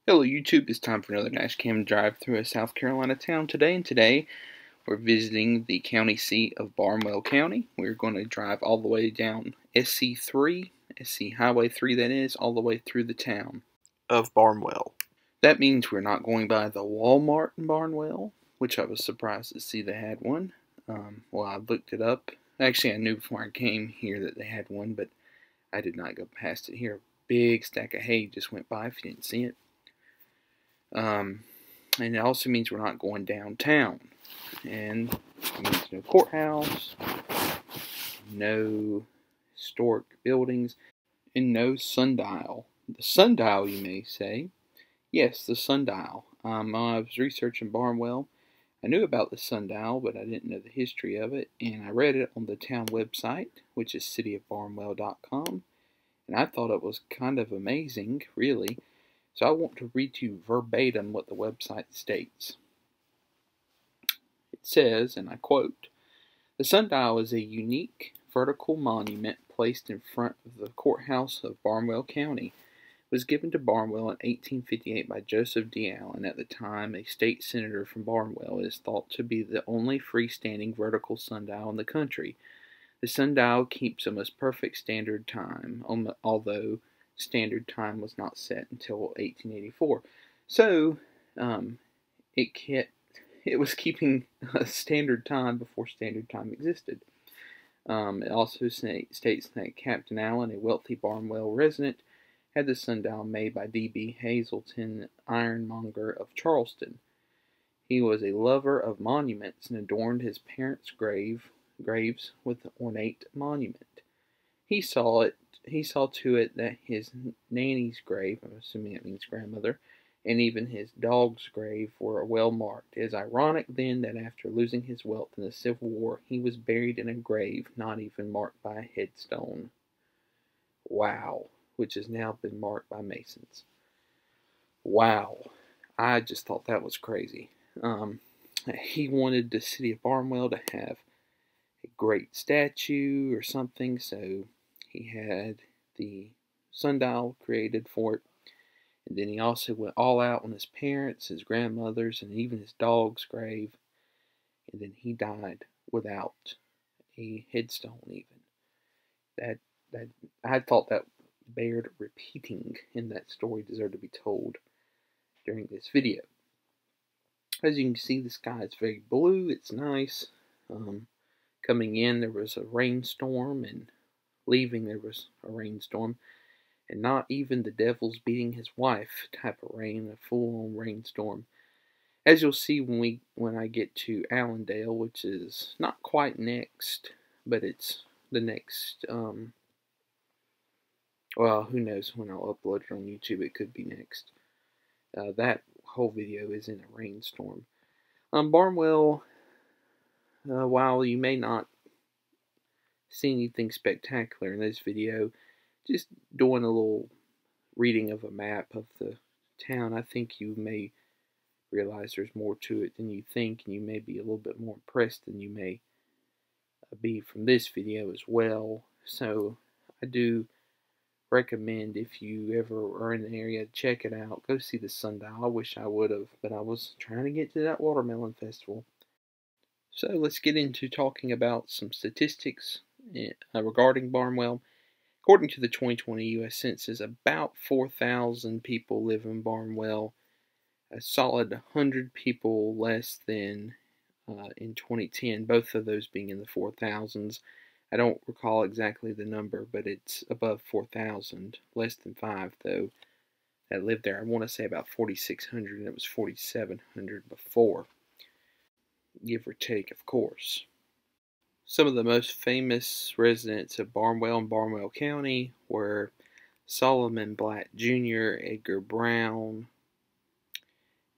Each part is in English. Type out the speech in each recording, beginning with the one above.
Hello YouTube, it's time for another dashcam drive through a South Carolina town today, and today we're visiting the county seat of Barnwell County. We're going to drive all the way down SC Highway 3 that is, all the way through the town of Barnwell. That means we're not going by the Walmart in Barnwell, which I was surprised to see they had one. Well, I looked it up. Actually, I knew before I came here that they had one, but I did not go past it here. A big stack of hay just went by if you didn't see it. And it also means we're not going downtown. And it means no courthouse, no historic buildings, and no sundial. The sundial, you may say. Yes, the sundial. I was researching Barnwell. I knew about the sundial, but I didn't know the history of it. And I read it on the town website, which is cityofbarnwell.com. And I thought it was kind of amazing, really. So I want to read to you verbatim what the website states. It says, and I quote, "The sundial is a unique vertical monument placed in front of the courthouse of Barnwell County. It was given to Barnwell in 1858 by Joseph D. Allen, at the time a state senator from Barnwell. It is thought to be the only freestanding vertical sundial in the country. The sundial keeps almost perfect standard time, although standard time was not set until 1884. So, it was keeping a standard time before standard time existed. It also states that Captain Allen, a wealthy Barnwell resident, had the sundial made by D.B. Hazelton, ironmonger of Charleston. He was a lover of monuments and adorned his parents' graves with an ornate monument. He saw to it that his nanny's grave, I'm assuming that means grandmother, and even his dog's grave were well marked. It is ironic, then, that after losing his wealth in the Civil War, he was buried in a grave not even marked by a headstone." Wow. Which has now been marked by Masons. Wow. I just thought that was crazy. He wanted the city of Barnwell to have a great statue or something, so he had the sundial created for it. And then he also went all out on his parents, his grandmother's, and even his dog's grave. And then he died without a headstone even. I thought that bared repeating, and that story deserved to be told during this video. As you can see, the sky is very blue. It's nice. Coming in, there was a rainstorm, and leaving, there was a rainstorm. And not even the devil's beating his wife type of rain, a full-on rainstorm. As you'll see when I get to Allendale, which is not quite next, but it's the next, well, who knows when I'll upload it on YouTube, it could be next. That whole video is in a rainstorm. Barnwell, while you may not see anything spectacular in this video, just doing a little reading of a map of the town, I think you may realize there's more to it than you think, and you may be a little bit more impressed than you may be from this video as well. So I do recommend, if you ever are in the area, check it out. Go see the sundial. I wish I would have, but I was trying to get to that watermelon festival. So let's get into talking about some statistics regarding Barnwell. According to the 2020 U.S. Census, about 4,000 people live in Barnwell, a solid 100 people less than in 2010, both of those being in the 4,000s. I don't recall exactly the number, but it's above 4,000, less than 5 though, that lived there. I want to say about 4,600, and it was 4,700 before, give or take, of course. Some of the most famous residents of Barnwell and Barnwell County were Solomon Blatt Jr., Edgar Brown,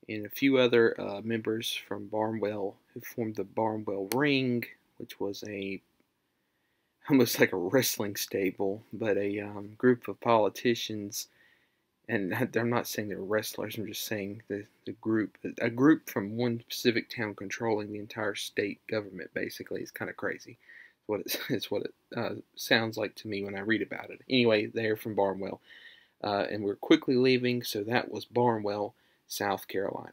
and a few other members from Barnwell who formed the Barnwell Ring, which was almost like a wrestling stable, but a group of politicians. And I'm not saying they're wrestlers, I'm just saying the group, a group from one specific town controlling the entire state government, basically. It's kind of crazy. It's what it sounds like to me when I read about it. Anyway, they're from Barnwell. and we're quickly leaving, so that was Barnwell, South Carolina.